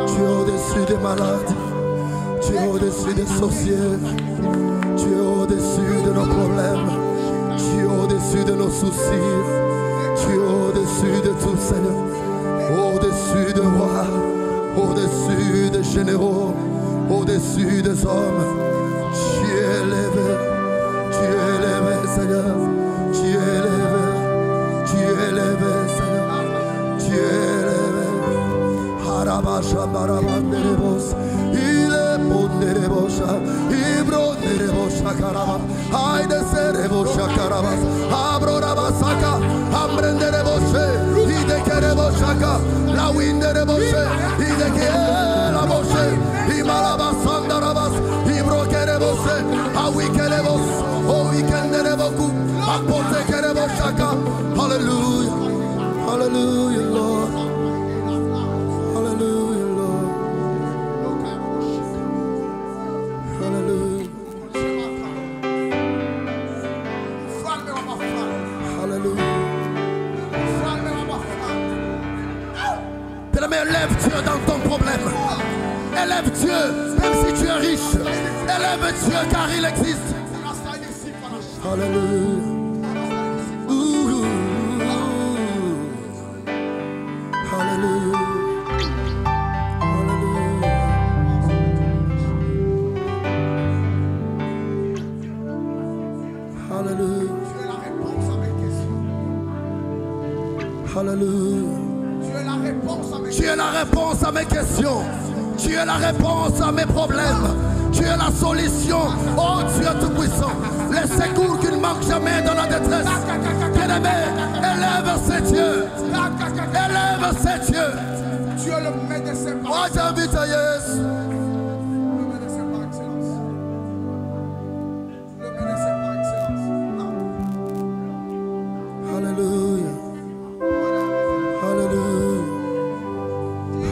Tu es au-dessus des malades. Tu es au-dessus des sorciers. Tu es au-dessus de nos problèmes. Tu es au-dessus de nos soucis. Tu es au-dessus de tout, Seigneur. Au-dessus de rois. Au-dessus des généraux. Au-dessus des hommes. Tu es élevé. Tu es élevé, Seigneur. Tu es élevé. Tu es élevé, Seigneur. Tu es élevé. Harabasha barabanderebos. Il est bon derebosha. Ibro derebosha karabas. Aide serebosha karabas. Abro rabasaka. Ambrendereboshe. Ide kereboshaka. La windereboshe. Ide keraboshe. Imalabasandarabbas. Ibro kereboshe. Awi kerebos. Oh, we can never go. Hallelujah. Hallelujah, Lord. Hallelujah, Lord. Hallelujah. Hallelujah. Bien-aimé, élève Dieu dans ton problème. Élève Dieu, même si tu es riche. Élève Dieu car il existe. Hallelujah. Hallelujah. Hallelujah. Hallelujah. Hallelujah. Tu es la réponse à mes questions. Tu es la réponse à mes problèmes. Tu es la solution. Oh Dieu Tout-Puissant. Les secours qui ne manquent jamais dans la détresse. Bien-aimé, élève ces dieux. Élève ces dieux. Tu es le médecin par excellence. Oh, j'invite à Yes. Le médecin par excellence. Le médecin par excellence. Hallelujah. Hallelujah.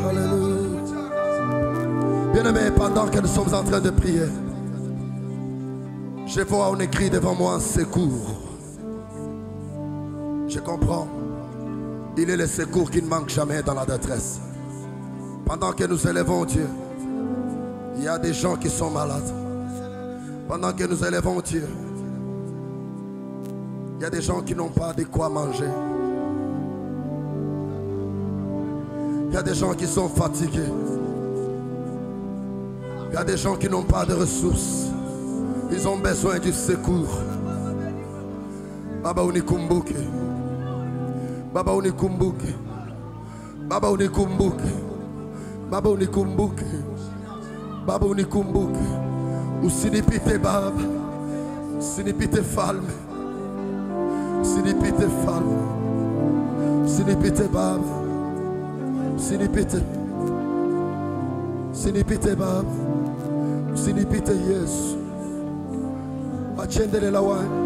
Hallelujah. Bien-aimé, pendant que nous sommes en train de prier, je vois on écrit devant moi un secours. Je comprends. Il est le secours qui ne manque jamais dans la détresse. Pendant que nous élevons Dieu, il y a des gens qui sont malades. Pendant que nous élevons Dieu, il y a des gens qui n'ont pas de quoi manger. Il y a des gens qui sont fatigués. Il y a des gens qui n'ont pas de ressources. Ils ont besoin du secours. Baba unikumbuke. Baba unikumbuke. Baba unikumbuke. Baba unikumbuke. Baba unikumbuke. Usinipite Baba. Usinipite falme. Usinipite falme. Usinipite Baba. Usinipite. Usinipite Baba. Usinipite Yesu. Acendere la wine.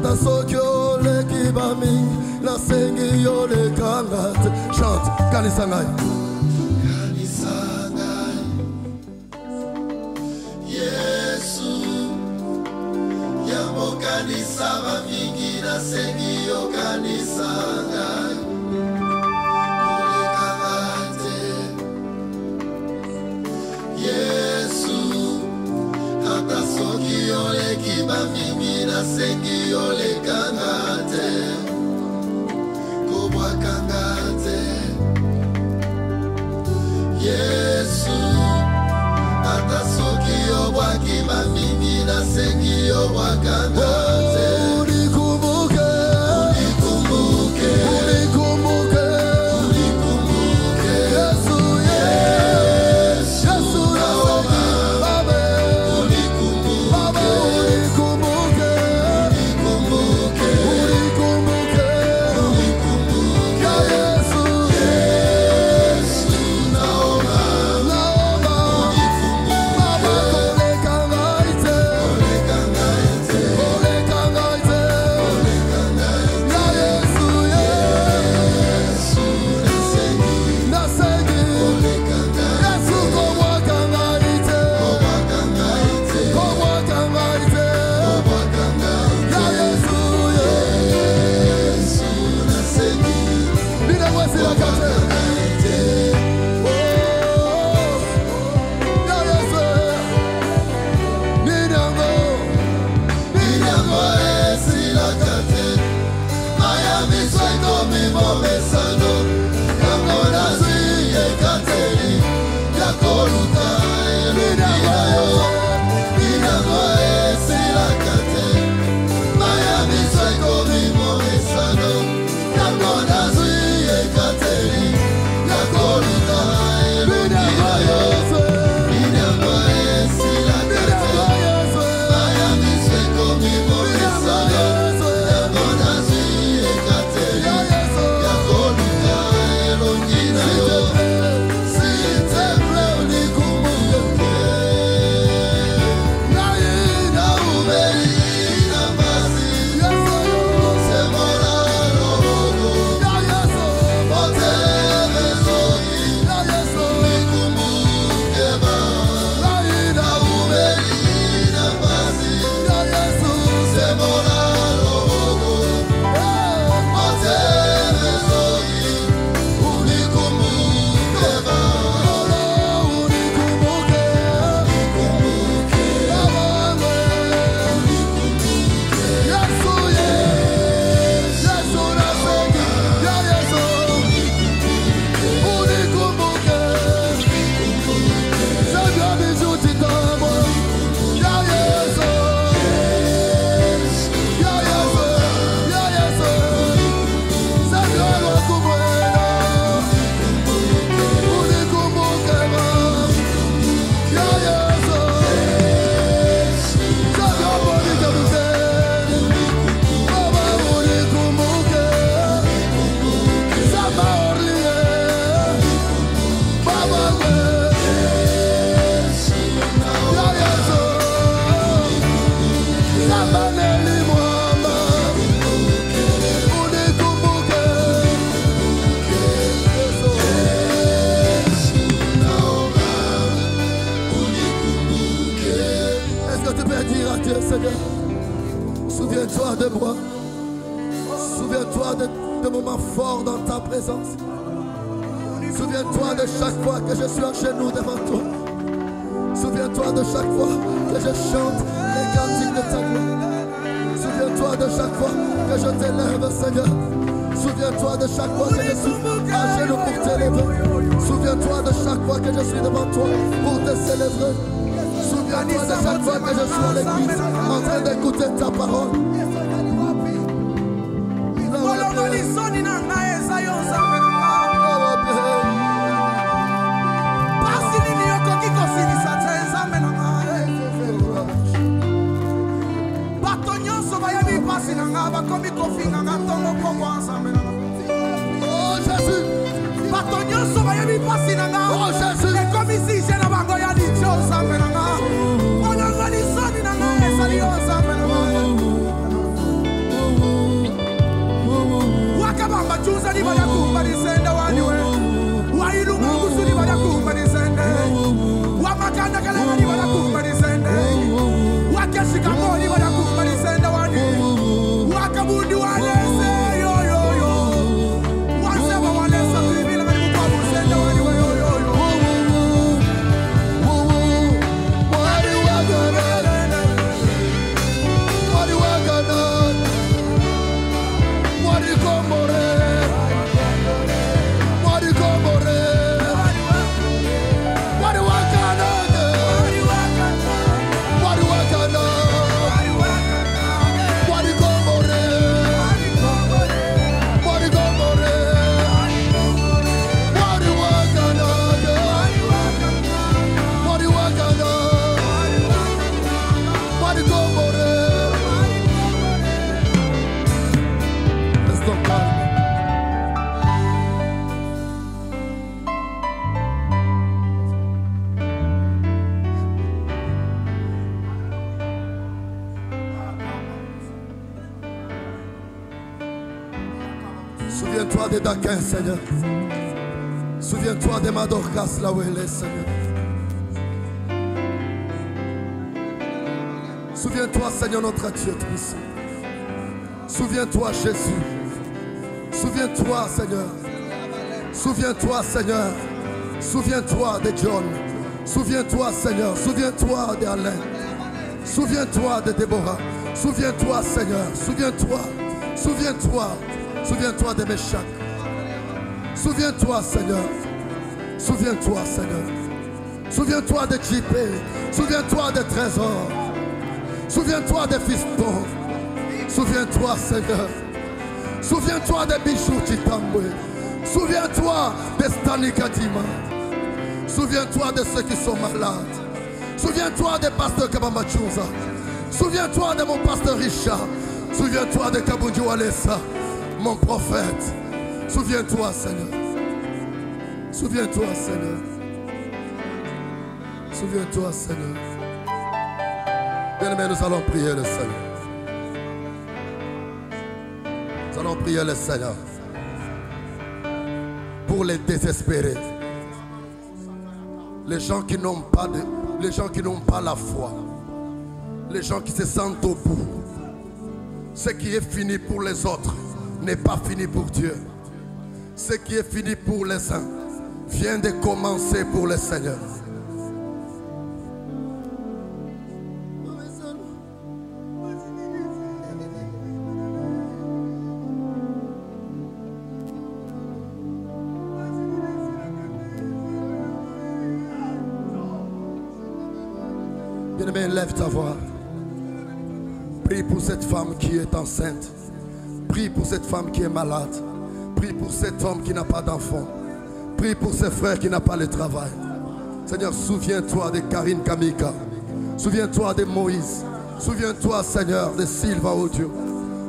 Ata sokyo le kibami, la sengi yo le kangat. Chante, Kanisangai. Kanisangai, Yesu, yamo kanisa mingi la sengi yo Kanisangai. Kule kangate, Yesu, ata sokyo le kibami. Sengi yo le kangate, kobwa kangate, Yesu, ata soki yo waki mamimi na sengi yo wakangate. Unikumbuke, unikumbuke, unikumbuke, unikumbuke, Yesu, Yesu, Yesu, naomba, Baba, unikumbuke, Baba, unikumbuke. Souviens-toi de moi. Souviens-toi de moments forts dans ta présence. Souviens-toi de chaque fois que je suis en genoux devant toi. Souviens-toi de chaque fois que je chante les cantiques de ta gloire. Souviens-toi de chaque fois que je t'élève, Seigneur. Souviens-toi de chaque fois que je suis à genoux pour t'élever. Souviens-toi de chaque fois que je suis devant toi pour te célébrer. Souviens-toi de chaque fois que je suis à l'église en train d'écouter ta parole. Oh Jésus, oh Jésus, Wakelewani wanakumba disende. Wakeshikamoni wanakumba disende wani. Wakabundi walese yo yo yo. Wasema walese kuibila kani mukwabu disende wani wa yo yo yo. Mwari waganana, mwari waganana, mwari komore, mwari komore, mwari waganana, mwari waganana, mwari komore, mwari komore, mwari waganana, mwari waganana, mwari komore. Restons calmes. Souviens-toi des Daquins, Seigneur. Souviens-toi des Madorcas, là où elle est, Seigneur. Souviens-toi, Seigneur, notre Dieu tout-puissant. Souviens-toi, Jésus. Souviens-toi, Seigneur. Souviens-toi, Seigneur. Souviens-toi de John. Souviens-toi, Seigneur. Souviens-toi d'Alain. Souviens-toi de Déborah. Souviens-toi, Seigneur. Souviens-toi. Souviens-toi. Souviens-toi de Méchac. Souviens-toi, Seigneur. Souviens-toi, Seigneur. Souviens-toi de JP. Souviens-toi des trésors. Souviens-toi des fistons. Souviens-toi, Seigneur. Souviens-toi des bijoux Chitambwe. Souviens-toi des Stanikadima. Souviens-toi de ceux qui sont malades. Souviens-toi des pasteurs Kabambachunza. Souviens-toi de mon pasteur Richard. Souviens-toi de Kabunju Alessa, mon prophète. Souviens-toi, Seigneur. Souviens-toi, Seigneur. Souviens-toi, Seigneur. Bien-aimés, nous allons prier le Seigneur. Nous allons prier le Seigneur pour les désespérés, les gens qui n'ont pas la foi, les gens qui se sentent au bout. Ce qui est fini pour les autres n'est pas fini pour Dieu. Ce qui est fini pour les uns vient de commencer pour le Seigneur. Bien-aimé, lève ta voix. Prie pour cette femme qui est enceinte. Prie pour cette femme qui est malade. Prie pour cet homme qui n'a pas d'enfant. Prie pour ses frères qui n'ont pas le travail. Seigneur, souviens-toi de Karine Kamika. Souviens-toi de Moïse. Souviens-toi, Seigneur, de Sylvain Audio.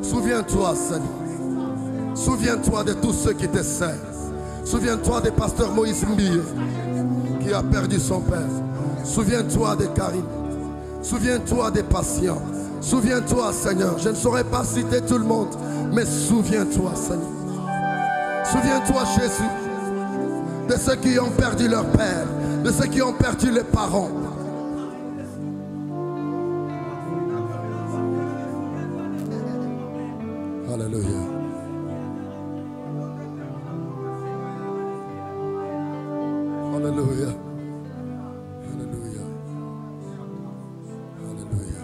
Souviens-toi, Seigneur. Souviens-toi de tous ceux qui te servent. Souviens-toi des pasteurs Moïse Mbie qui a perdu son père. Souviens-toi de Karine. Souviens-toi des patients. Souviens-toi, Seigneur. Je ne saurais pas citer tout le monde, mais souviens-toi, Seigneur. Souviens-toi, Jésus, de ceux qui ont perdu leur père, de ceux qui ont perdu les parents. Alléluia. Alléluia. Alléluia. Alléluia.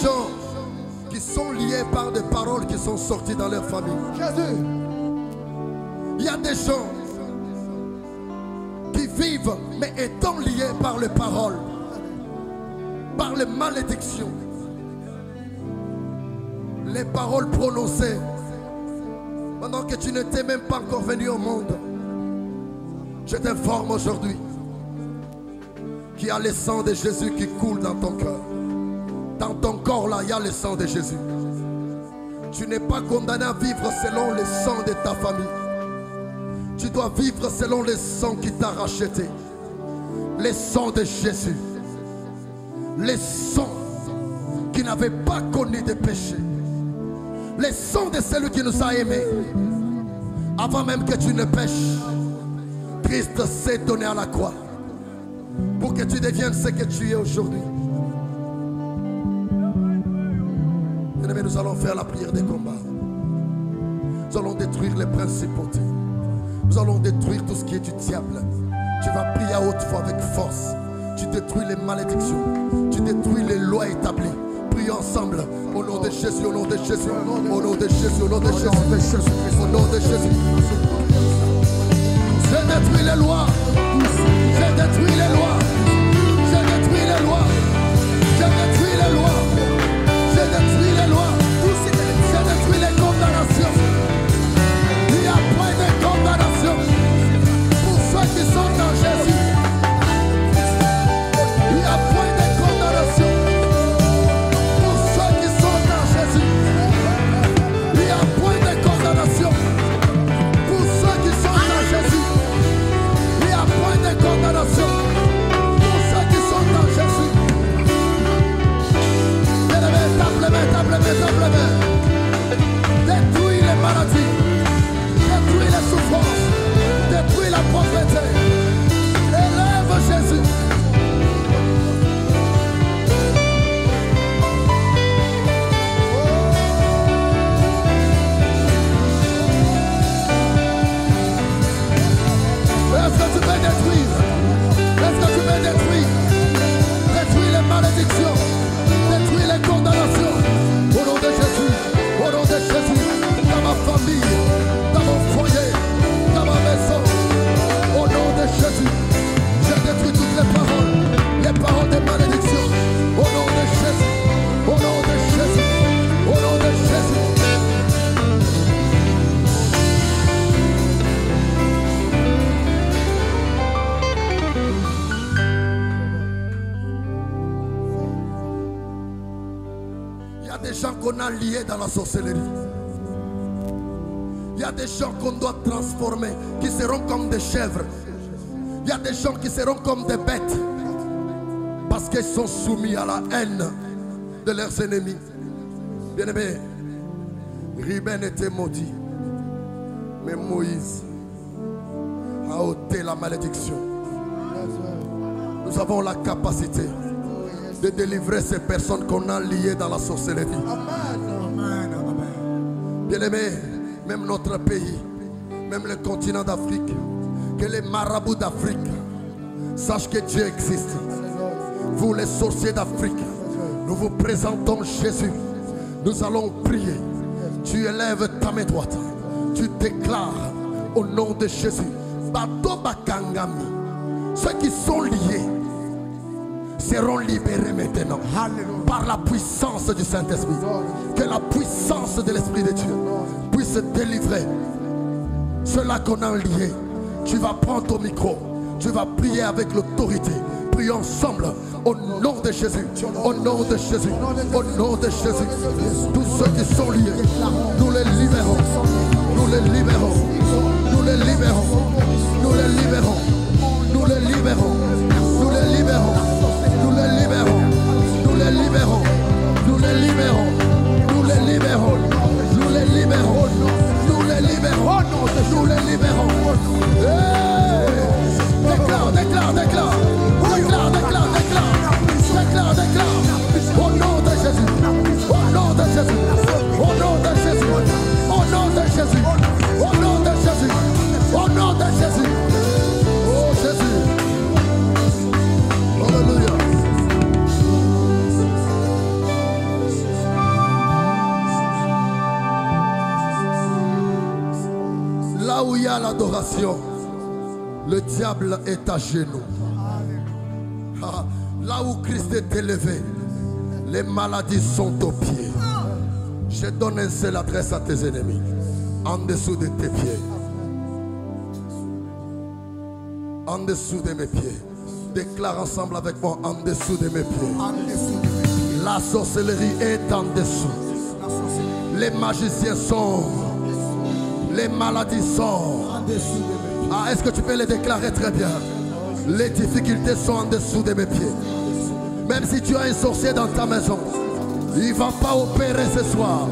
gens qui sont liés par des paroles qui sont sorties dans leur famille. Jésus. Il y a des gens qui vivent, mais étant liés par les paroles, par les malédictions, les paroles prononcées pendant que tu n'étais même pas encore venu au monde. Je t'informe aujourd'hui qu'il y a le sang de Jésus qui coule dans ton cœur. Dans ton corps là, il y a le sang de Jésus. Tu n'es pas condamné à vivre selon le sang de ta famille. Tu dois vivre selon le sang qui t'a racheté. Le sang de Jésus. Le sang qui n'avait pas connu de péché. Le sang de celui qui nous a aimés. Avant même que tu ne pêches, Christ s'est donné à la croix pour que tu deviennes ce que tu es aujourd'hui. Bien-aimés, nous allons faire la prière des combats. Nous allons détruire les principautés. Nous allons détruire tout ce qui est du diable. Tu vas prier à haute voix avec force. Tu détruis les malédictions. Tu détruis les lois établies. Prions ensemble au nom de Jésus, au nom de Jésus, au nom de Jésus, au nom de Jésus, au nom de Jésus. Je détruis les lois. Je détruis les lois. Je détruis les lois. Je détruis les lois. Je détruis les lois. Je détruis les condamnations. Il n'y a point de condamnation pour ceux qui sont en Jésus. Il n'y a point de condamnation pour ceux qui sont en Jésus. Il n'y a point de condamnation pour ceux qui sont en Jésus. Il n'y a point de condamnation pour ceux qui sont en Jésus. Détruis les maladies, détruis les souffrances, détruis la pauvreté. Élève Jésus. Est-ce que tu peux détruire? Est-ce que tu peux détruire? Détruis les malédictions, détruis les condamnations. Au nom de Jésus, au nom de Jésus, dans ma famille, dans mon foyer, dans ma maison, au nom de Jésus, je détruis toutes les paroles de malédiction. Au nom de Jésus, au nom de Jésus, au nom de Jésus. Il y a des gens qu'on a liés dans la sorcellerie. Il y a des gens qu'on doit transformer, qui seront comme des chèvres. Il y a des gens qui seront comme des bêtes, parce qu'ils sont soumis à la haine de leurs ennemis. Bien-aimés, Ruben était maudit, mais Moïse a ôté la malédiction. Nous avons la capacité de délivrer ces personnes qu'on a liées dans la sorcellerie. Bien-aimés, même notre pays, même le continent d'Afrique, que les marabouts d'Afrique sachent que Dieu existe. Vous les sorciers d'Afrique, nous vous présentons Jésus. Nous allons prier. Tu élèves ta main droite. Tu déclares au nom de Jésus. Ceux qui sont liés seront libérés maintenant. Par la puissance du Saint-Esprit. Que la puissance de l'Esprit de Dieu puisse délivrer ceux-là qu'on a liés. Tu vas prendre ton micro. Tu vas prier avec l'autorité. Prions ensemble au nom de Jésus. Au nom de Jésus. Au nom de Jésus. Tous ceux qui sont liés, nous les libérons. Nous les libérons. Nous les libérons. Nous les libérons. Nous les libérons. Nous les libérons. Nous les libérons. Nous les libérons. Nous les libérons. Nous les libérons. Nous les libérons. Nous les libérons. Nous les libérons. Déclare, déclare, déclare. Déclare, déclare, déclare. Déclare, déclare. Au nom de Jésus. Au nom de Jésus. Au nom de Jésus. Au nom de Jésus. Au nom de Jésus. Au nom de Jésus. Là où il y a l'adoration, le diable est à genoux. Là où Christ est élevé, les maladies sont aux pieds. Je donne une seule adresse à tes ennemis. En dessous de tes pieds. En dessous de mes pieds. Déclare ensemble avec moi, en dessous de mes pieds. La sorcellerie est en dessous. Les magiciens sont. Les maladies sont. Ah, est-ce que tu peux les déclarer très bien? Les difficultés sont en dessous de mes pieds. Même si tu as un sorcier dans ta maison, il ne va pas opérer ce soir.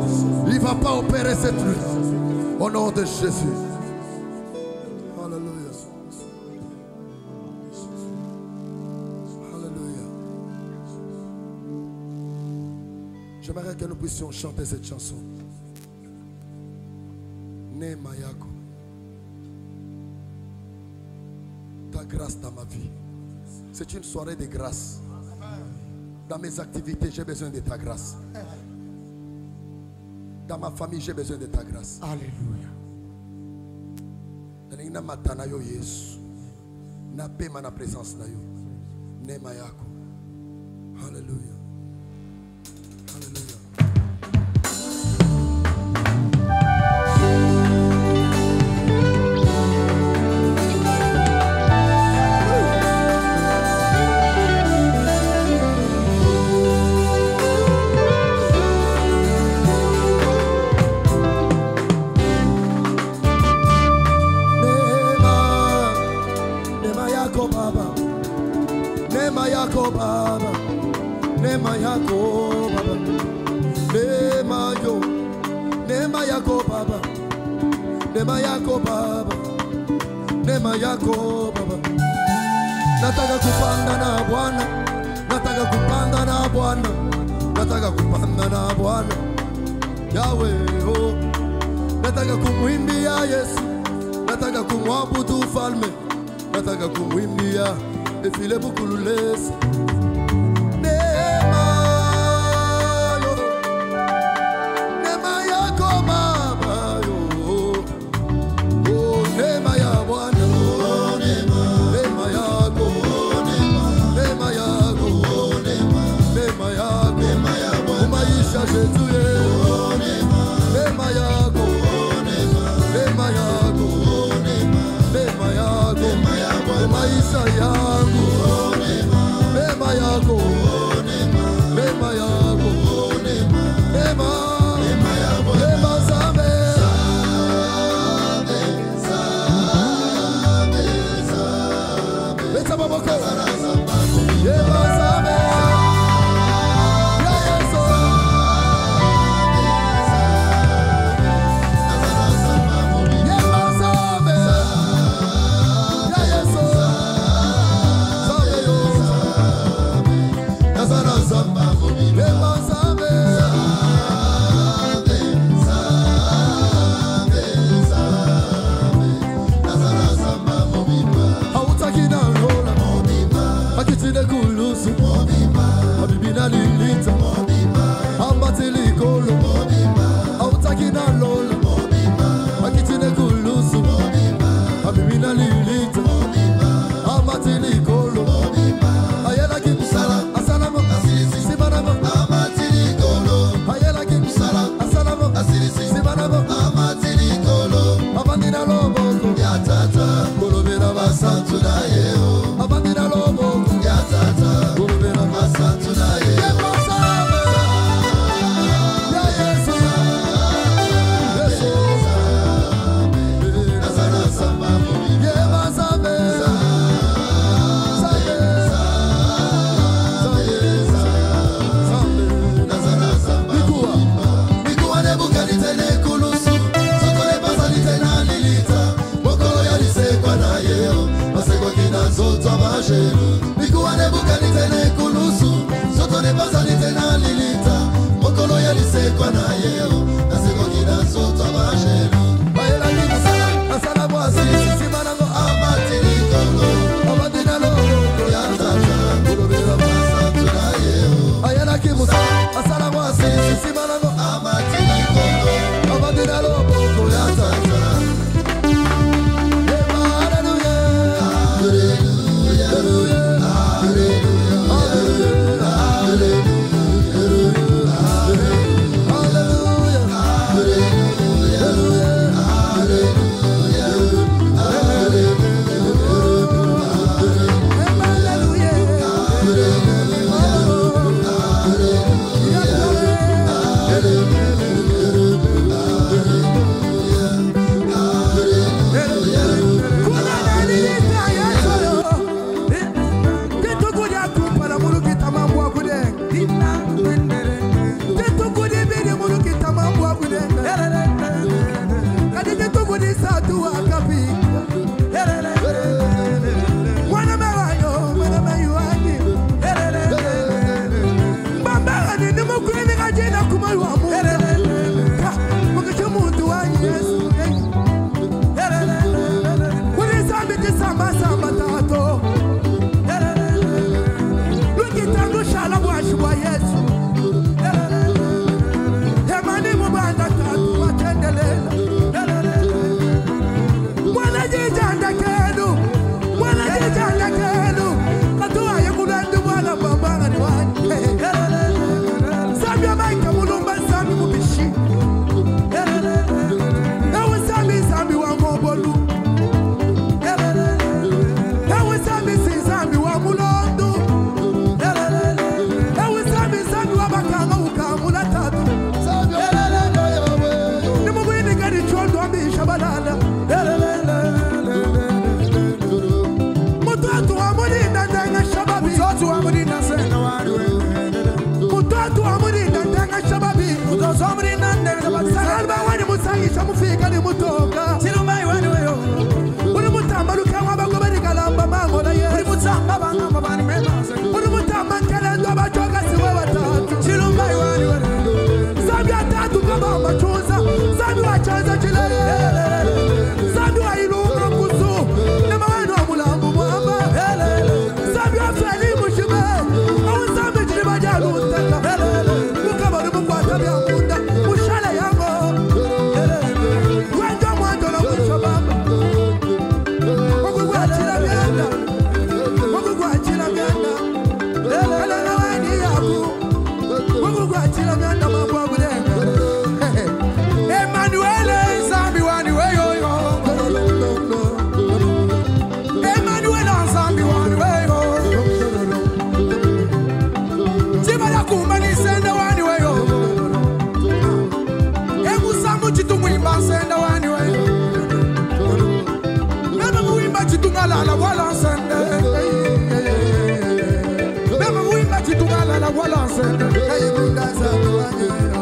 Il ne va pas opérer cette nuit. Au nom de Jésus. Alléluia. Alléluia. J'aimerais que nous puissions chanter cette chanson. Neema yako. Ta grâce dans ma vie. C'est une soirée de grâce. Dans mes activités, j'ai besoin de ta grâce. Dans ma famille, j'ai besoin de ta grâce. Alléluia. Nina matana yo Yesu. Na pema na présence na yo. Neema yako. Alléluia. Alléluia. Baba, neema yako Baba, neema yo, neema yako Baba, neema yako Baba, neema yako Baba. Nataka kupanda na Bwana, nataka kupanda na Bwana, nataka kupanda na Bwana, Yahweh oh. Nataka kumwimbia Yesu, nataka kumwabudu Mfalme, nataka kumwimbia efile bukululesi.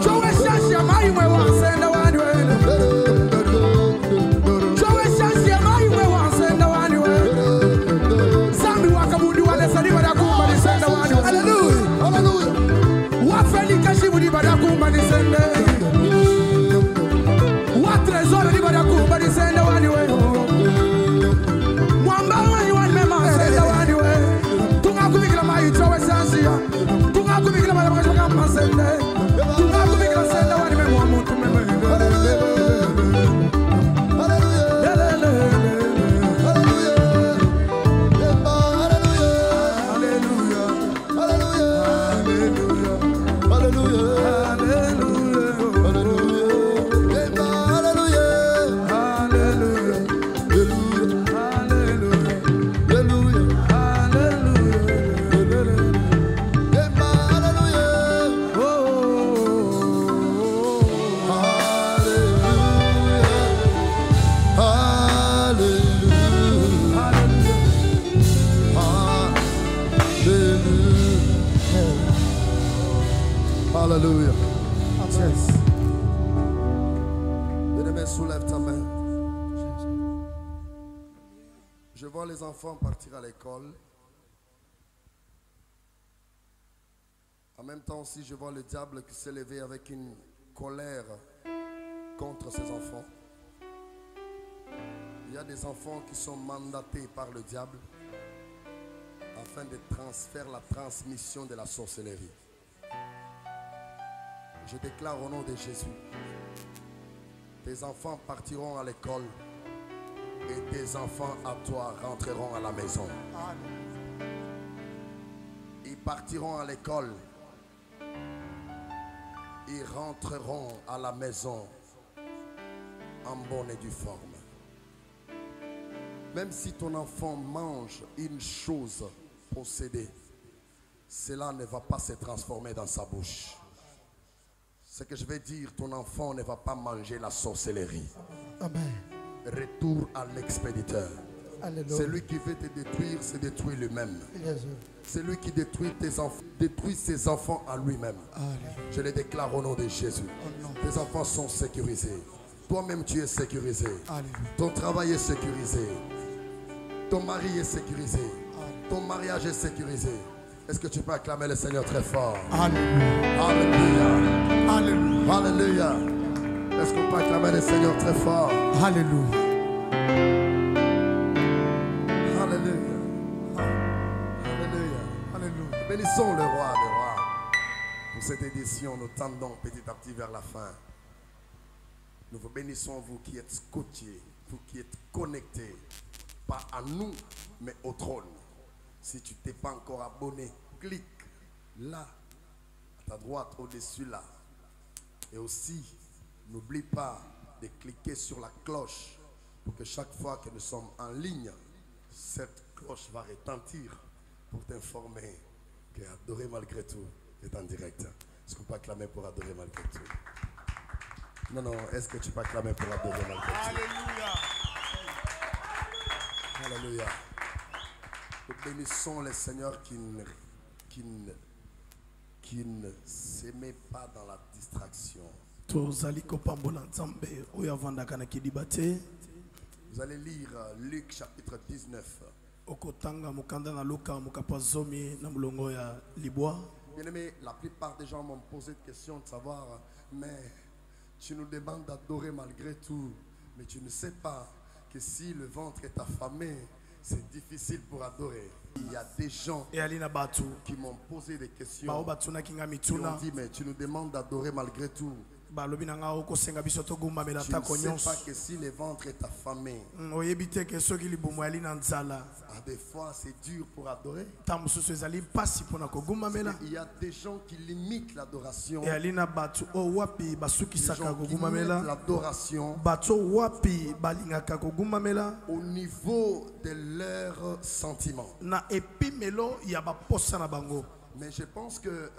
Joe Shashia, my way once and the one way. Joe Shashia, my way once and the one way. Sammy Wakabudu, and the Sadi Badakum, and the one way. Hallelujah. Hallelujah. What Feli Kashi would Badakum, and the Sunday. What Trezor, the Badakum, and the Sunday one way. Mwamba, you want me, man, and the one way. Tunga Kubikla, my Joe Shashia. Tunga Kubikla, my Sunday. Alléluia. Yes. Bien-aimé, soulève ta main. Je vois les enfants partir à l'école. En même temps aussi, je vois le diable qui s'est levé avec une colère contre ses enfants. Il y a des enfants qui sont mandatés par le diable afin de faire la transmission de la sorcellerie. Je déclare au nom de Jésus, tes enfants partiront à l'école et tes enfants à toi rentreront à la maison. Ils partiront à l'école, ils rentreront à la maison en bonne et due forme. Même si ton enfant mange une chose possédée, cela ne va pas se transformer dans sa bouche. Ce que je vais dire, ton enfant ne va pas manger la sorcellerie. Amen. Retour à l'expéditeur. Celui qui veut te détruire, se détruit lui-même. Celui qui détruit tes enfants, détruit ses enfants à lui-même. Je le déclare au nom de Jésus. Tes enfants sont sécurisés. Toi-même tu es sécurisé. Ton travail est sécurisé. Ton mari est sécurisé. Ton mariage est sécurisé. Est-ce que tu peux acclamer le Seigneur très fort? Alléluia. Alléluia. Alléluia. Alléluia. Est-ce qu'on peut acclamer le Seigneur très fort? Alléluia. Alléluia. Alléluia. Alléluia. Bénissons le roi des rois. Pour cette édition, nous tendons petit à petit vers la fin. Nous vous bénissons, vous qui êtes scotchés, vous qui êtes connectés, pas à nous, mais au trône. Si tu t'es pas encore abonné, clique là, à ta droite, au-dessus là. Et aussi, n'oublie pas de cliquer sur la cloche pour que chaque fois que nous sommes en ligne, cette cloche va retentir pour t'informer que Adorer malgré tout est en direct. Est-ce qu'on peut acclamer pour Adorer malgré tout? Non, non, est-ce que tu peux acclamer pour Adorer malgré tout? Alléluia. Alléluia. Nous bénissons le Seigneur qui ne s'aimait pas dans la distraction. Vous allez lire Luc chapitre 19. Bien-aimé, la plupart des gens m'ont posé de questions de savoir, mais tu nous demandes d'adorer malgré tout, mais tu ne sais pas que si le ventre est affamé, c'est difficile pour adorer. Il y a des gens qui m'ont posé des questions. Qui ont dit, mais tu nous demandes d'adorer malgré tout. Tu ne sais pas que si le ventre est affamé, des fois c'est dur pour adorer. Il y a des gens qui limitent l'adoration. Des gens qui limitent l'adoration au niveau de leurs sentiments. Mais je pense que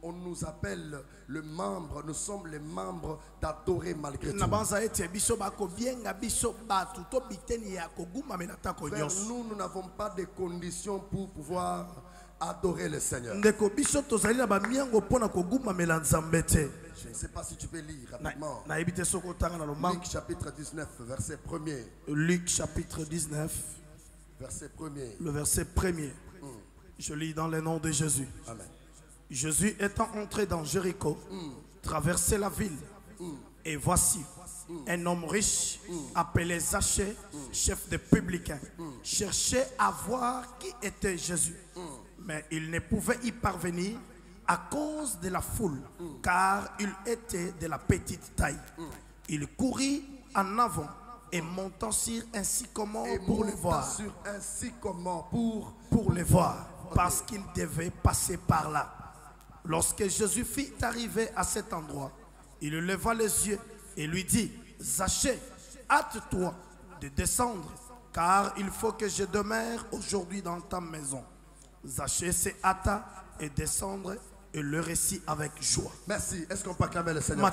on nous appelle le membre, nous sommes les membres d'adorer malgré tout. Nous n'avons pas de conditions pour pouvoir adorer le Seigneur. Je Je ne sais pas si tu peux lire rapidement. Luc Luc chapitre 19, verset 1er. Luc chapitre 19, Verset 1er. le verset 1er. Je lis dans le nom de Jésus. Amen. Jésus étant entré dans Jéricho, traversait la ville. Et voici, un homme riche, appelé Zachée, chef des publicains, cherchait à voir qui était Jésus. Mais il ne pouvait y parvenir à cause de la foule, car il était de la petite taille. Il courut en avant et montant sur un sycomore pour le voir. Sur un sycomore pour Le voir, parce qu'il devait passer par là. Lorsque Jésus fit arriver à cet endroit, il leva les yeux et lui dit: Zachée, hâte-toi de descendre, car il faut que je demeure aujourd'hui dans ta maison. Zachée se hâta et descendre et le récit avec joie. Merci. Est-ce qu'on peut acclamer le Seigneur?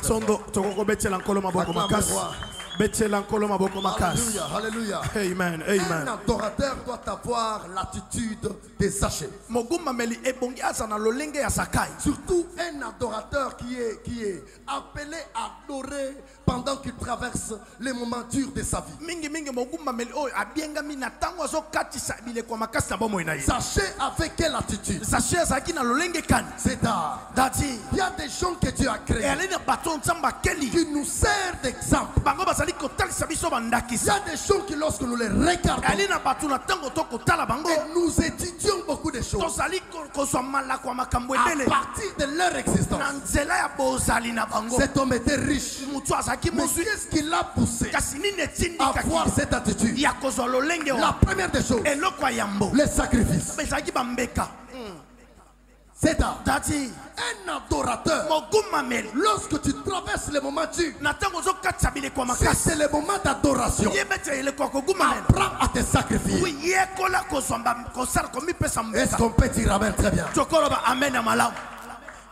Alléluia, alléluia. Amen, Un amen. adorateur doit avoir l'attitude des Zachée. Surtout un adorateur qui est appelé à adorer pendant qu'il traverse les moments durs de sa vie. Zachée avec quelle attitude? C'est tard. Il y a des gens que Dieu a créés qui nous servent d'exemple. Il y a des gens qui, lorsque nous les regardons, et nous étudions beaucoup de choses à partir de leur existence. Cet homme était riche. Mais qu'est-ce qui l'a poussé à avoir cette attitude? La première des choses, les sacrifices. C'est un adorateur. Lorsque tu traverses les moments durs, c'est le moment d'adoration. Apprends à te sacrifier. Est-ce qu'on peut dire amen? Très bien.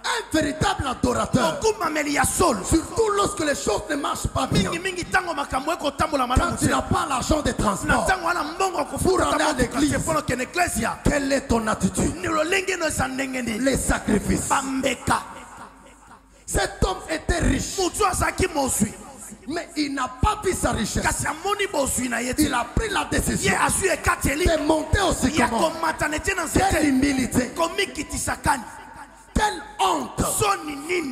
Un véritable adorateur, surtout lorsque les choses ne marchent pas bien, quand tu n'as pas l'argent de transport pour aller à l'église, quelle est ton attitude? Les sacrifices. Cet homme était riche, mais il n'a pas vu sa richesse. Il a pris la décision de monter au sycomore. Quelle humilité, quelle honte.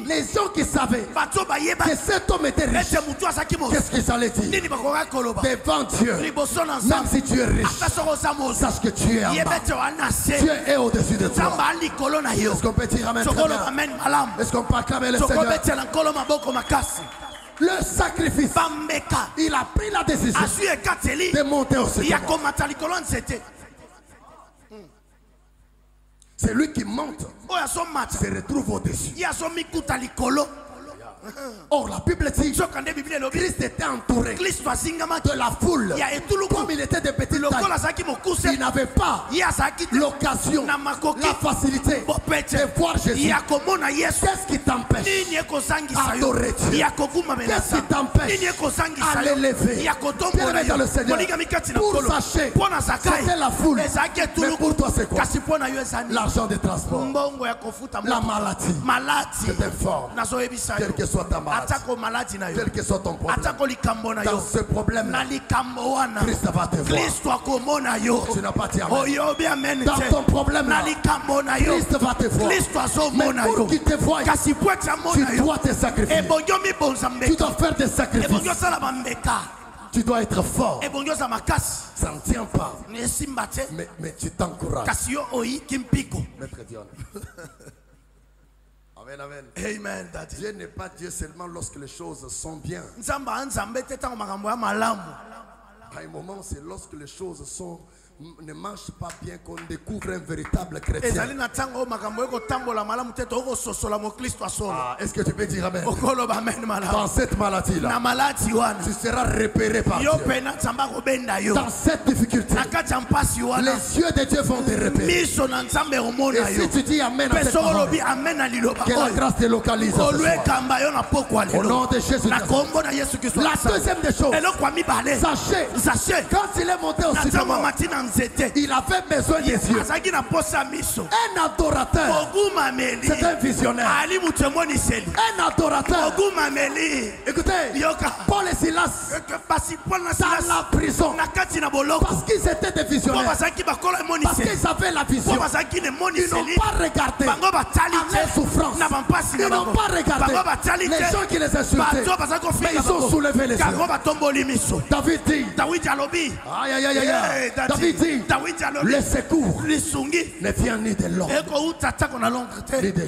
Les gens qui savaient que cet homme était riche, qu'est-ce qu'ils allaient dire devant Dieu? Même si tu es riche, sache que tu es en bas. Dieu est au-dessus de toi. Est-ce qu'on peut dire amen? Est-ce qu'on peut acclamer le Seigneur? Le sacrifice. Il a pris la décision de monter au sycomore. C'est lui qui monte, se retrouve au-dessus. Or la Bible dit que Christ était entouré de la foule. Comme il était de petite taille, il n'avait pas l'occasion, la facilité de voir Jésus. Qu'est-ce qui t'empêche d'adorer Dieu? Qu'est-ce qui t'empêche à l'élever? Bien dans le Seigneur. Pour Zachée, c'était la foule. Mais pour toi c'est quoi? L'argent de transport, la maladie, c'est informe. Quel que soit ta maladie, quel que soit ton problème, dans ce problème-là, Christ va te voir. Tu n'as pas dit amen. Dans ton problème-là, Christ va te voir. Mais pour qu'il te voie, tu dois te sacrifier. Tu dois faire des sacrifices. Tu dois être fort. Ça ne tient pas. Mais tu t'encourages. Maître Dion. Amen, amen. Amen, daddy. Dieu n'est pas Dieu seulement lorsque les choses sont bien. À un moment, c'est lorsque les choses ne marchent pas bien qu'on découvre un véritable chrétien. Est-ce que tu peux dire amen? Dans cette maladie-là, tu seras repéré par Dieu. Dans cette difficulté, les yeux de Dieu vont te repérer. Et si tu dis amen à cette parole, que la grâce te localise ce soir. Au nom de Jésus. La deuxième des choses, sachez, quand il est monté au sycomore, Il avait besoin des yeux. Un adorateur, c'est un visionnaire. Un adorateur. Écoutez, Paul et Silas dans la prison, parce qu'ils étaient des visionnaires, parce qu'ils avaient la vision, ils n'ont pas regardé à leur souffrance, ils n'ont pas regardé les gens qui les insultaient, mais ils ont soulevé les yeux. David dit, aïe aïe aïe aïe, David dit, le secours ne vient ni de l'homme ni de,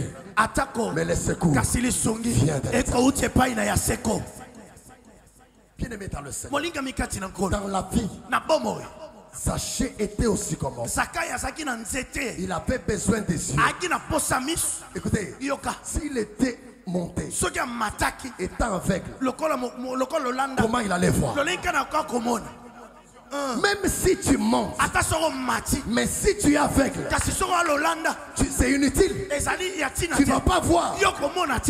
mais le secours vient de l'Éternel. Bien-aimé dans le Seigneur, dans la vie, Zachée était aussi comme moi. Il avait besoin des yeux. Écoutez, s'il était monté, étant aveugle, comment il allait voir? Même si tu montes, mais si tu es aveugle, c'est inutile. Tu ne vas pas voir.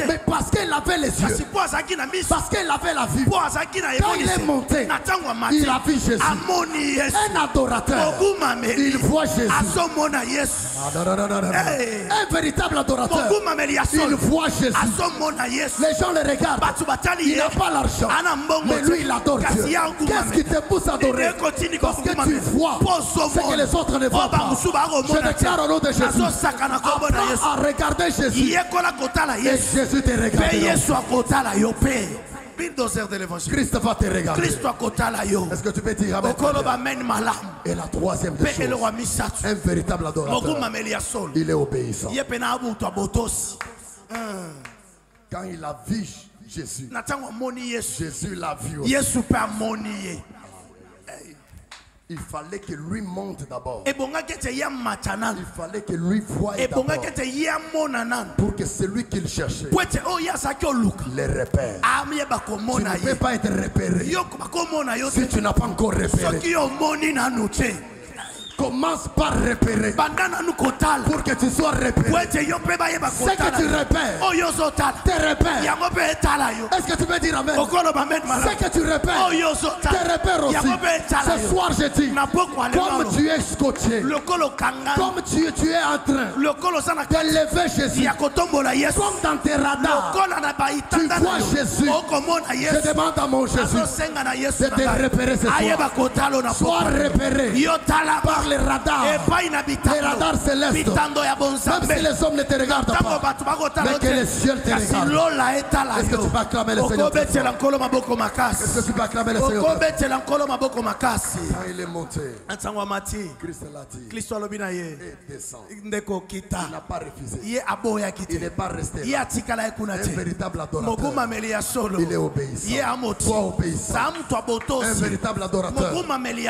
Mais parce qu'elle avait les yeux, parce qu'elle avait la vue, quand il est monté, il a vu Jésus. Un adorateur, il voit Jésus. Un véritable adorateur, il voit Jésus. Les gens le regardent. Il n'a pas l'argent, mais lui il adore Dieu. Qu'est-ce qui te pousse à adorer? Parce que tu vois ce que les autres ne voient pas. Je déclare au nom de Jésus, apprends à regarder Jésus et Jésus te regarde. Bulldozer de l'évangile. Christ va te regarder. Est-ce que tu peux dire amen? Et la troisième des choses, un véritable adorateur, il est obéissant. Quand il a vu Jésus, Jésus l'a vu aussi. Il fallait que lui monte d'abord. Il fallait que lui voie d'abord. Pour que celui qu'il cherchait les repère. Tu ne peux pas être repéré si tu n'as pas encore repéré. Commence par repérer pour que tu sois repéré. Ce que tu repères te repères. Est-ce que tu peux dire amen? Ce que tu repères te repères aussi. Ce soir je dis, comme tu es scotché, comme tu es en train de lever Jésus, comme dans tes radars tu vois Jésus, je demande à mon Jésus de te repérer ce soir. Sois repéré par les radars célestes. Même si les hommes ne te regardent pas, mais que les cieux te regardent. Est-ce que tu peux acclamer le Seigneur? Est-ce que tu peux acclamer le Seigneur? Quand il est monté, Christ l'a dit, et descend. Il n'a pas refusé. Il n'est pas resté là. Un véritable adorateur, il est obéissant. Sois obéissant. Un véritable adorateur,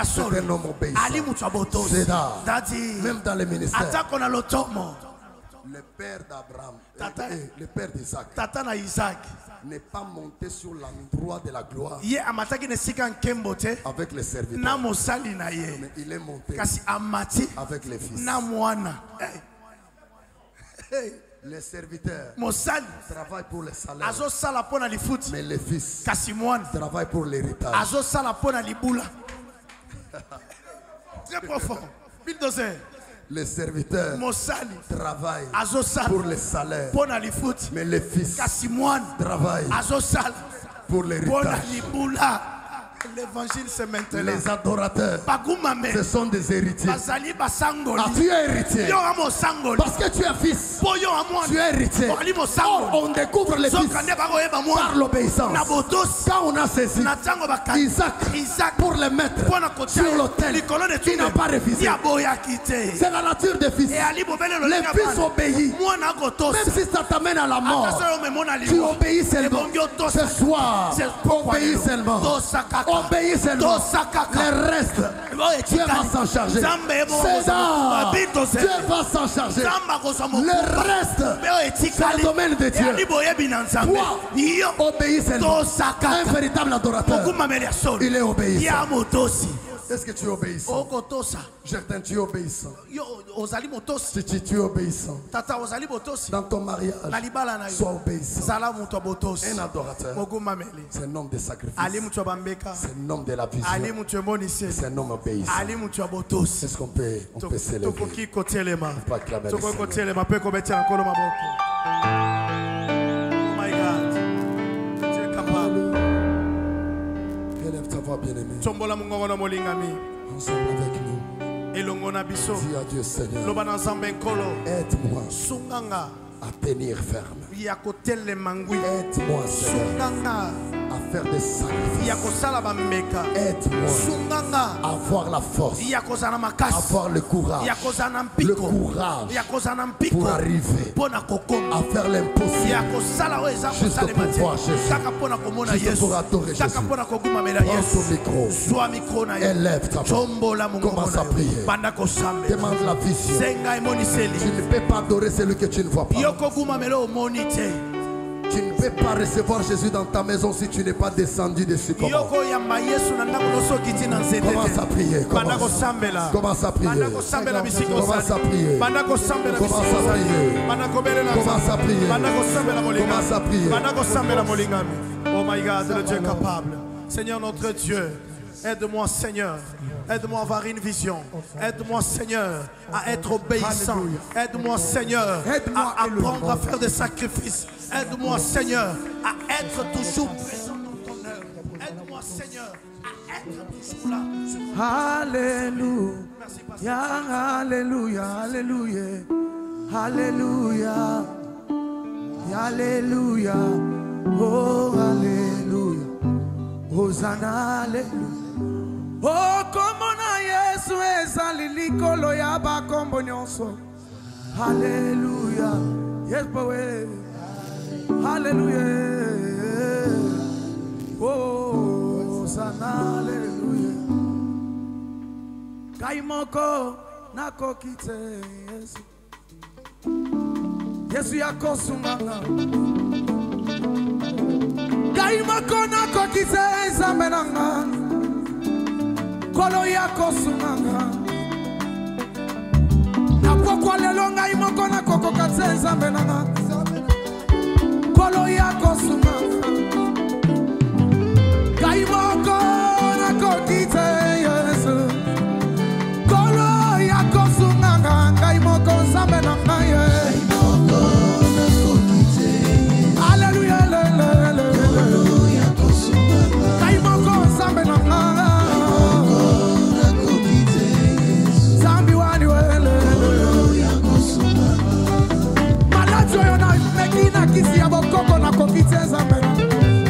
c'est un homme obéissant. Même dans les ministères, le père d'Abraham, le père d'Isaac, n'est pas monté sur l'endroit de la gloire avec les serviteurs, mais il est monté avec les fils. Les serviteurs travaillent pour le salaire, mais les fils travaillent pour l'héritage. Très profond. Bulldozer. Les serviteurs travaillent pour le salaire, mais les fils travaillent pour l'héritage. L'évangile c'est maintenant. Les adorateurs, ce sont des héritiers. Tu es héritier parce que tu es fils. Tu es héritier. Or, on découvre les fils par l'obéissance. Quand on a saisi Isaac pour le mettre sur l'autel, il n'a pas refusé. C'est la nature des fils. Les fils obéissent. Même si ça t'amène à la mort, tu obéis seulement. Ce soir, obéis seulement. Obéis seulement. Le reste, Dieu va s'en charger. César, Dieu va s'en charger. Le reste, c'est le domaine de Dieu. Toi, obéis seulement. Un véritable adorateur, il est obéissant. Est-ce que tu es obéissant? Okotosa. Jardin, tu es obéissant. Yo ozali motosi. Titi, tu es obéissant. Tata ozali botosi. Dans ton mariage, sois obéissant. Zala muto botosi. Un adorateur, Mogumameli. c'est un homme de sacrifice. Ali muto bambeka. C'est un homme de la vision. Ali muto monise. C'est un homme obéissant. Ali muto botosi. Est-ce qu'on peut s'élever? Tokoki kotelema. On peut acclamer le Toko Seigneur. kotelema pe ko betia nkolo maboko. Oh my God. Tu es capable. Élève ta voix, bien-aimé. Tombola mungono molingami. Ensemble avec nous. Elongona biso. Dis à Dieu, Seigneur, Loba na nzambe nkolo. aide-moi Sunganga. à tenir ferme. Ya kotelema ngwi. Aide-moi, Seigneur, Sunganga. à faire des sacrifices. Ya kosala bameka. Aide-moi Sunganga. à avoir la force, Ya kozana à makasi. avoir le courage, Ya kozana le mpiko. courage Ya kozana mpiko. pour arriver Pona kokoma. à faire l'impossible. Ya kosala oyo eza Juste kosalema pour te. voir Jésus. Kaka pona komona Juste Yesu. pour adorer Kaka Jésus. pona kogumamela Prends Yesu. ton micro, Zwa mikro na yo. élève ta voix, Tombola mungono commence à na yo. prier. Banda kosambela. Demande la vision. Senga Tu emoniseli. ne peux pas adorer celui que tu ne vois pas. Yoko gumamela omoni te. Tu ne peux pas recevoir Jésus dans ta maison si tu n'es pas descendu dessus. Comment? Yoko yamba Yesu na ndako loso kiti na nzete. Commence à prier. Banda Commence. kosambela. Commence à prier. Banda kosambela bisiko Commence sali. à prier. Banda kosambela Commence bisiko à sali. prier. Banda kobelela. Commence à prier. Banda kosambela molingami. Commence à prier. Banda kosambela molingami. Oh my God, le Dieu capable. Seigneur notre Dieu, aide-moi Seigneur. Aide-moi à avoir une vision. Aide-moi Seigneur à être obéissant. Aide-moi Seigneur à apprendre à faire des sacrifices. Aide-moi Seigneur à être toujours présent dans ton œuvre. Aide-moi Seigneur à être toujours là. Alléluia, Merci Pasteur. Alléluia, Alléluia, Alléluia, Alléluia, oh Alléluia, Hosanna, Alléluia. Oh, comment na Yesu ezali likolo ya bakombo nyonso. Alléluia, yes boy, Alléluia, oh Hosanna, Alléluia. Kaimoko nakokite Yesu, Yesu yako sunganga. Kaimoko nakokite zamenanga, kolo yako sunganga. Napokwa lelo ngai moko nakoko kate zamenanga, kolo yako sunganga. Kaimoko nakokite Yesu, kolo yako sunganga. Kaimoko zamenanga ye. Alléluia, Kaimoko zamenanga. Zambi wani wele. Malacho yona mekina kisi ya bokoko na kokite zamenanga.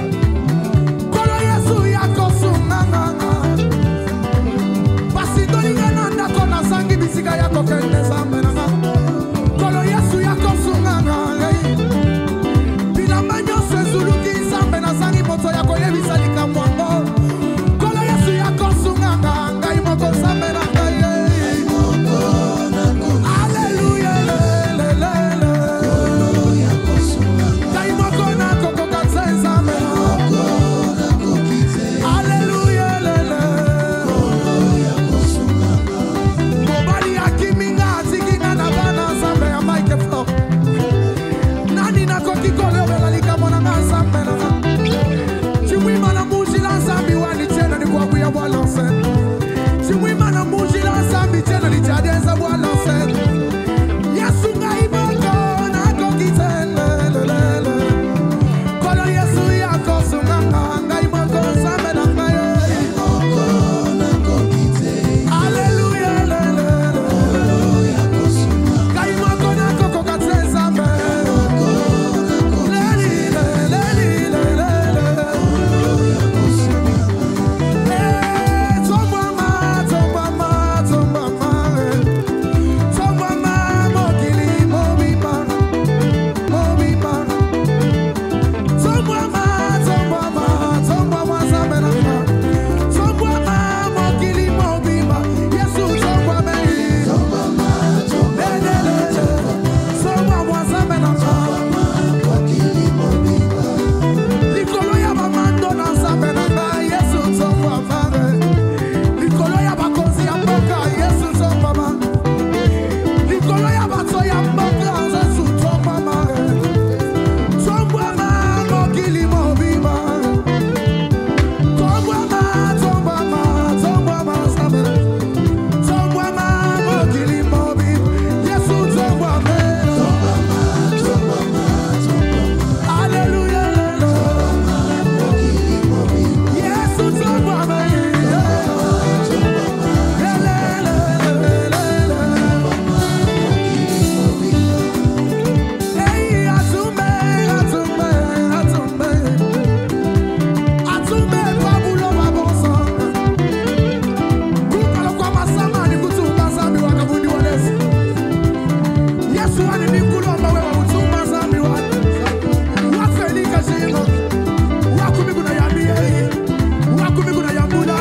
Wakumi kuna yambula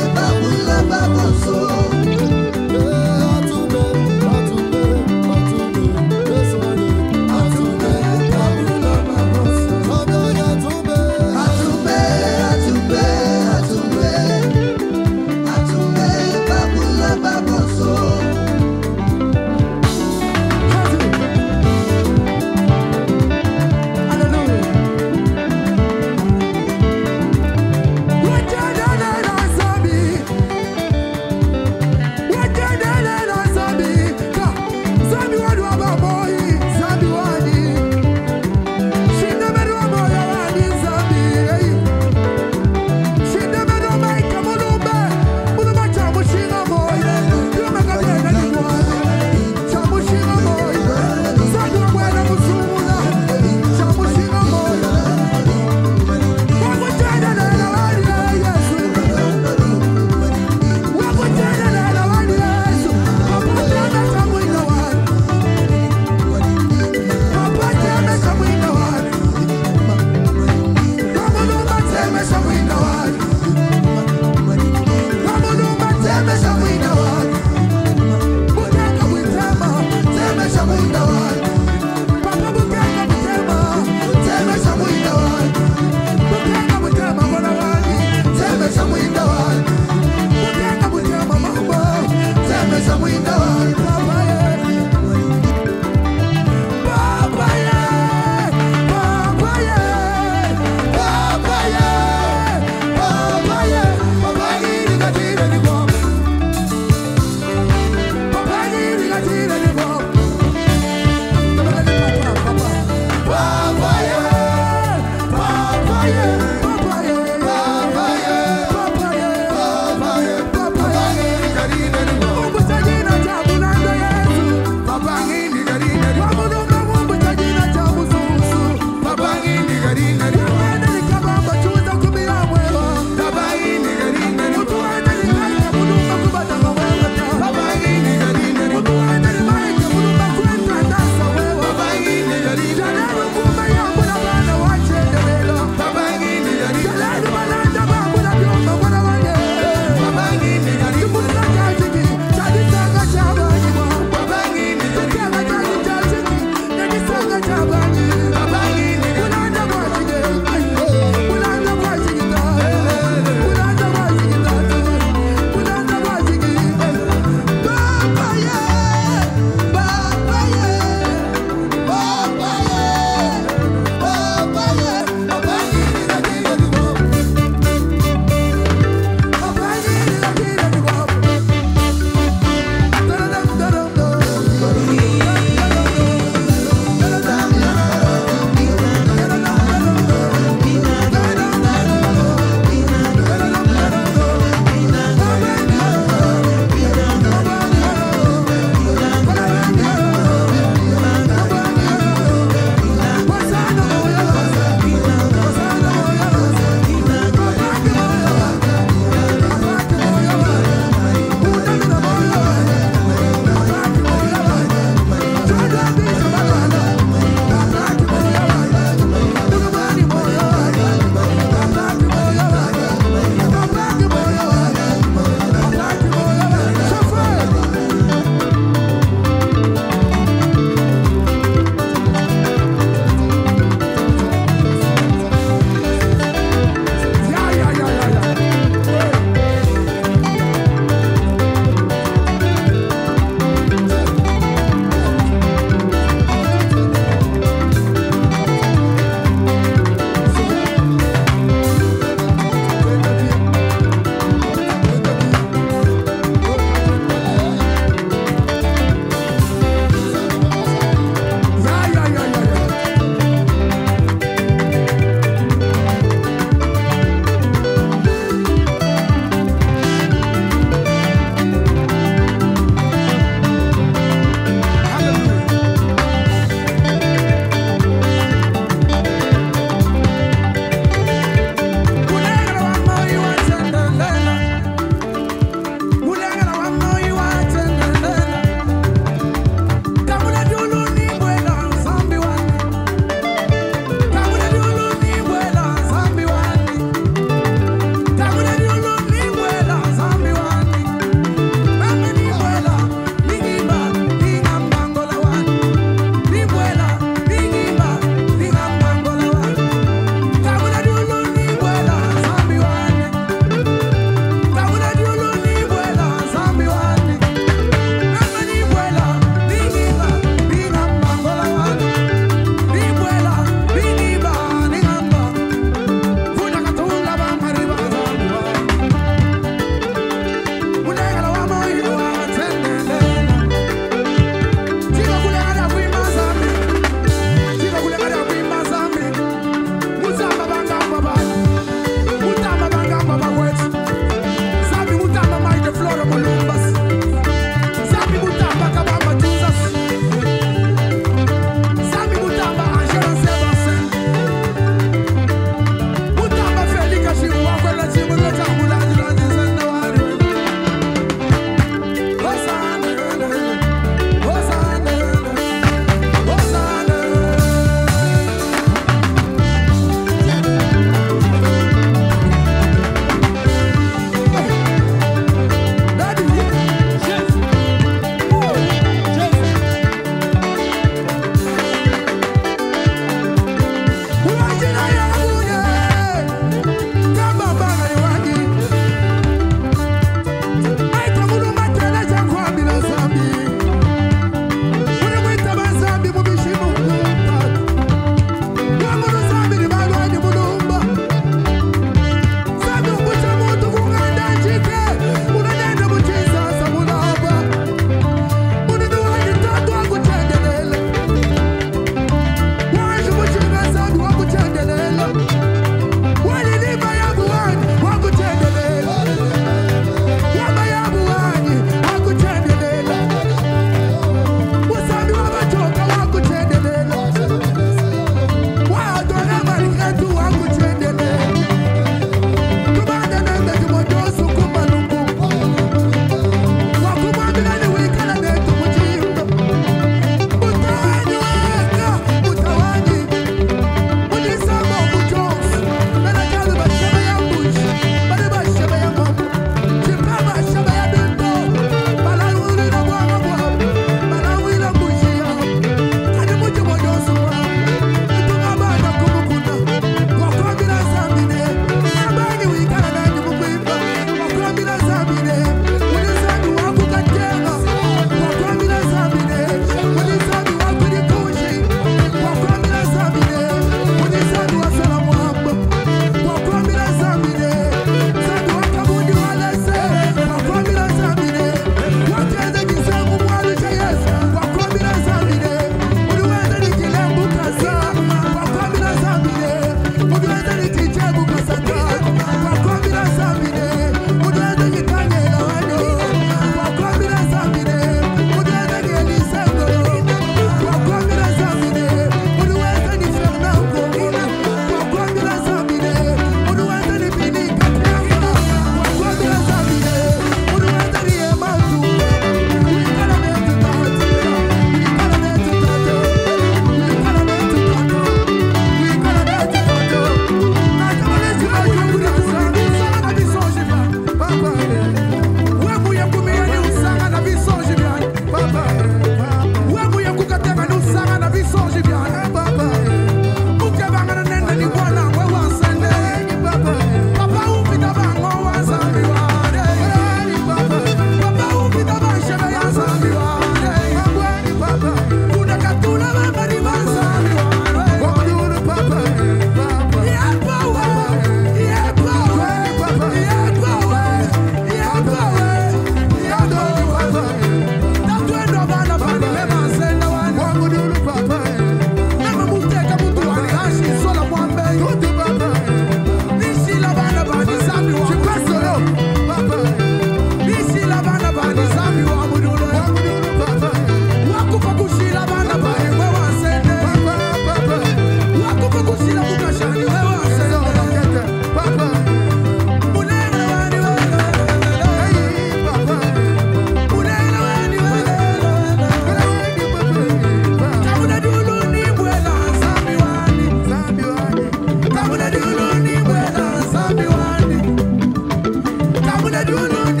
Yes,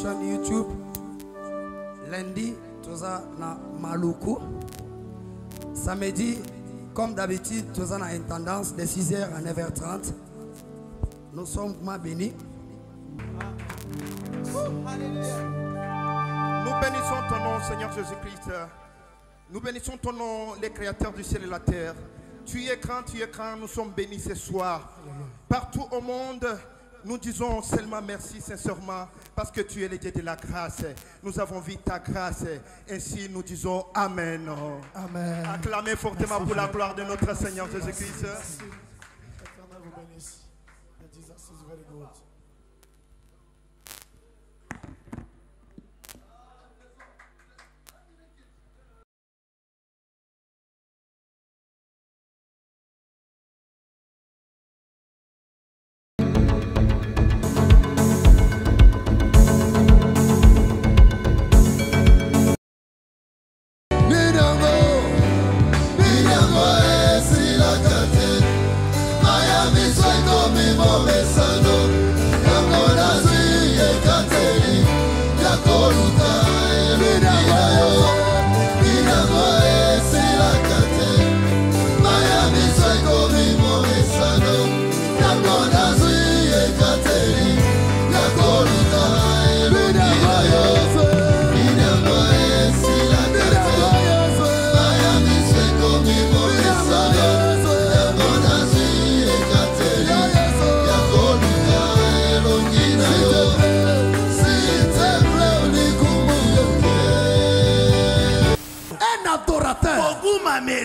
chaîne YouTube. Lundi, toza na Maluku. Samedi, comme d'habitude, toza na intendance de 6h à 9h30. Nous sommes bénis. Nous bénissons ton nom, Seigneur Jésus-Christ. Nous bénissons ton nom, les créateurs du ciel et la terre. Tu es grand, nous sommes bénis ce soir. Partout au monde, nous disons seulement merci sincèrement parce que tu es le Dieu de la grâce. Nous avons vu ta grâce. Ainsi nous disons Amen. Amen. Acclamez fortement pour la gloire de notre Seigneur Jésus-Christ. L'éternel vous bénisse. The Jesus is very good.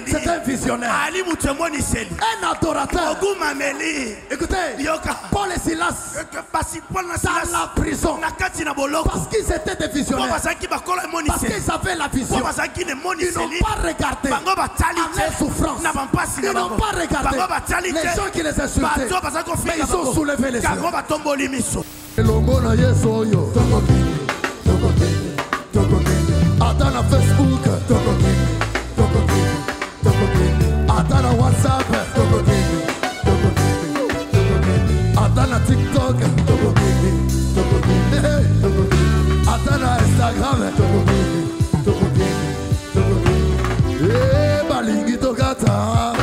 C'est un visionnaire. Un adorateur. Écoutez, Paul et Silas dans la prison, parce qu'ils étaient des visionnaires, parce qu'ils avaient la vision, ils n'ont pas regardé à leur souffrance, ils n'ont pas regardé les gens qui les insultaient, mais ils ont soulevé les yeux. Attends la Facebook, attends la WhatsApp, attends la TikTok, attends la Instagram. Balingi tokata,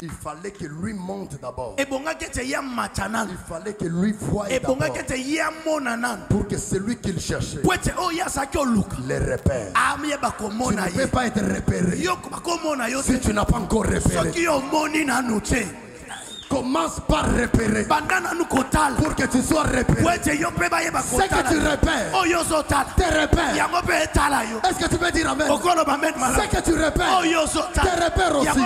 il fallait que lui monte d'abord. Il fallait que lui voie d'abord. Pour que celui qu'il cherchait les repère. Tu ne peux pas être repéré si tu n'as pas encore repéré. Commence par repérer pour que tu sois repéré. C'est que tu repères, tes repères. Est-ce que tu peux dire amen? C'est que tu repères, tes repères aussi.